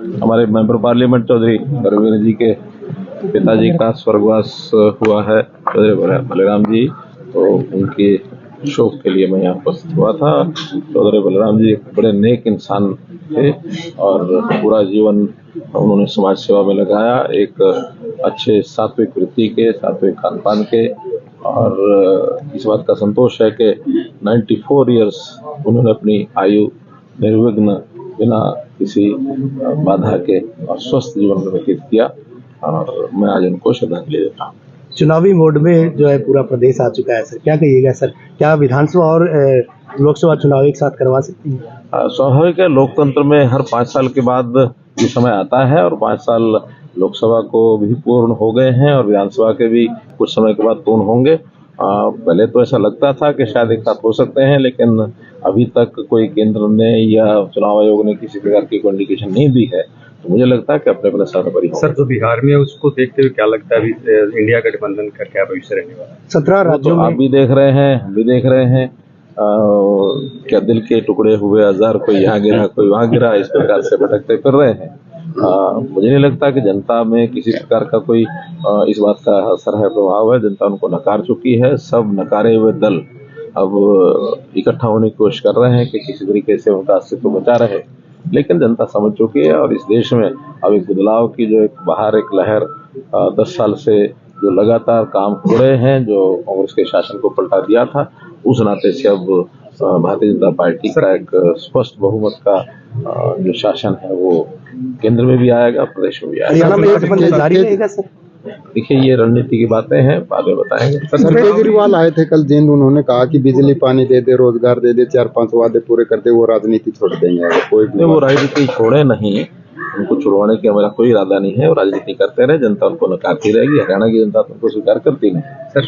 हमारे member parliament Chaudhary Ravindra जी के पिताजी का स्वर्गवास हुआ है, चौधरी बलराम जी, तो उनके शोक के लिए मैं यहाँ उपस्थित हुआ था। चौधरी बलराम जी एक बड़े नेक इंसान थे और पूरा जीवन उन्होंने समाज सेवा में लगाया, एक अच्छे सात्विक वृत्ति के, सात्विक खान पान के, और इस बात का संतोष है कि 94 इयर्स उन्होंने अपनी आयु निर्विघ्न बिना किसी बाधा के और स्वस्थ जीवन में व्यतीत किया, और मैं आज उनको श्रद्धांजलि देता हूँ। चुनावी मोड में जो है पूरा प्रदेश आ चुका है सर, क्या कहिएगा सर, क्या विधानसभा और लोकसभा चुनाव एक साथ करवा सकती हैं? स्वाभाविक है, लोकतंत्र में हर 5 साल के बाद ये समय आता है और 5 साल लोकसभा को भी पूर्ण हो गए हैं और विधानसभा के भी कुछ समय के बाद पूर्ण होंगे। पहले तो ऐसा लगता था कि शायद एक साथ हो सकते हैं, लेकिन अभी तक कोई केंद्र ने या चुनाव आयोग ने किसी प्रकार की कोई इंडिकेशन नहीं दी है, तो मुझे लगता है कि अपने अपने साथ पर ही। सर, जो बिहार में है उसको देखते हुए क्या लगता है अभी इंडिया गठबंधन का क्या भविष्य रहने वाला है? 17 राज्यों में आप भी देख रहे हैं, हम भी देख रहे हैं, क्या दिल के टुकड़े हुए हजार, कोई यहाँ गिरा कोई वहाँ गिरा, इस प्रकार से भटकते फिर रहे हैं। मुझे नहीं लगता कि जनता में किसी प्रकार का कोई इस बात का असर है, प्रभाव है। जनता उनको नकार चुकी है। सब नकारे हुए दल अब इकट्ठा होने की कोशिश कर रहे हैं कि किसी तरीके से उनका अस्तित्व बचा रहे, लेकिन जनता समझ चुकी है और इस देश में अब एक बदलाव की जो एक बाहर एक लहर 10 साल से जो लगातार काम हो रहे हैं, जो कांग्रेस के शासन को पलटा दिया था, उस नाते से अब भारतीय जनता पार्टी का एक स्पष्ट बहुमत का जो शासन है वो केंद्र में भी आएगा, प्रदेश में भी आएगा। हरियाणा में गठबंधन जारी रहेगा सर? देखिए, ये रणनीति की बातें हैं, बाद में बताएंगे। सर, केजरीवाल आए थे कल जींद, उन्होंने कहा कि बिजली पानी दे दे, रोजगार दे दे, 4-5 वादे पूरे कर दे, वो राजनीति छोड़ देंगे। कोई वो राजनीति छोड़े नहीं, उनको छुड़वाने की हमारा कोई इरादा नहीं है। वो राजनीति करते रहे, जनता उनको नकारती रहेगी। हरियाणा की जनता उनको स्वीकार करती नहीं। सर,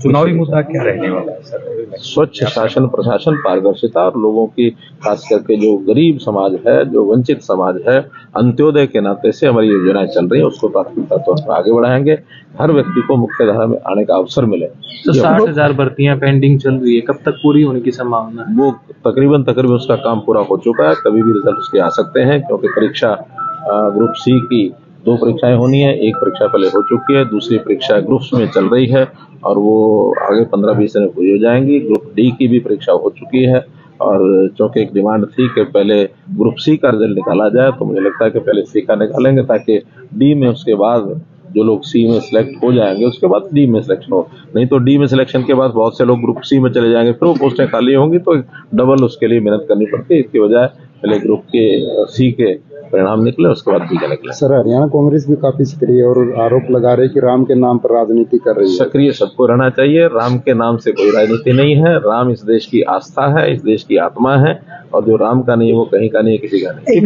चुनावी मुद्दा क्या रहने वाला है सर? स्वच्छ शासन प्रशासन, पारदर्शिता और लोगों की, खास करके जो गरीब समाज है, जो वंचित समाज है, अंत्योदय के नाते से हमारी योजनाएं चल रही है, उसको प्राथमिकता तौर पर आगे बढ़ाएंगे। हर व्यक्ति को मुख्य धारा में आने का अवसर मिले। तो 60,000 भर्तियां पेंडिंग चल रही है, कब तक पूरी होने की संभावना है? वो तकरीबन उसका काम पूरा हो चुका है। कभी भी रिजल्ट उसके आ सकते हैं, क्योंकि परीक्षा ग्रुप सी की 2 परीक्षाएं होनी है। एक परीक्षा पहले हो चुकी है, दूसरी परीक्षा ग्रुप्स में चल रही है और वो आगे 15-20 दिन में पूरी हो जाएंगी। ग्रुप डी की भी परीक्षा हो चुकी है और चूंकि एक डिमांड थी कि पहले ग्रुप सी का रिजल्ट निकाला जाए, तो मुझे लगता है कि पहले सी का निकालेंगे ताकि डी में उसके बाद जो लोग सी में सिलेक्ट हो जाएंगे उसके बाद डी में सिलेक्शन हो। नहीं तो डी में सिलेक्शन के बाद बहुत से लोग ग्रुप सी में चले जाएंगे, फिर वो पोस्टें खाली होंगी, तो डबल उसके लिए मेहनत करनी पड़ती है। इसकी बजाय पहले ग्रुप के सी के परिणाम निकले, उसके बाद डी का निकले। सर, हरियाणा कांग्रेस भी काफी सक्रिय और आरोप लगा रही है कि राम के नाम पर राजनीति कर रही है। सक्रिय सबको रहना चाहिए। राम के नाम से कोई राजनीति नहीं है। राम इस देश की आस्था है, इस देश की आत्मा है, और जो राम का नहीं है वो कहीं का नहीं है, किसी का नहीं।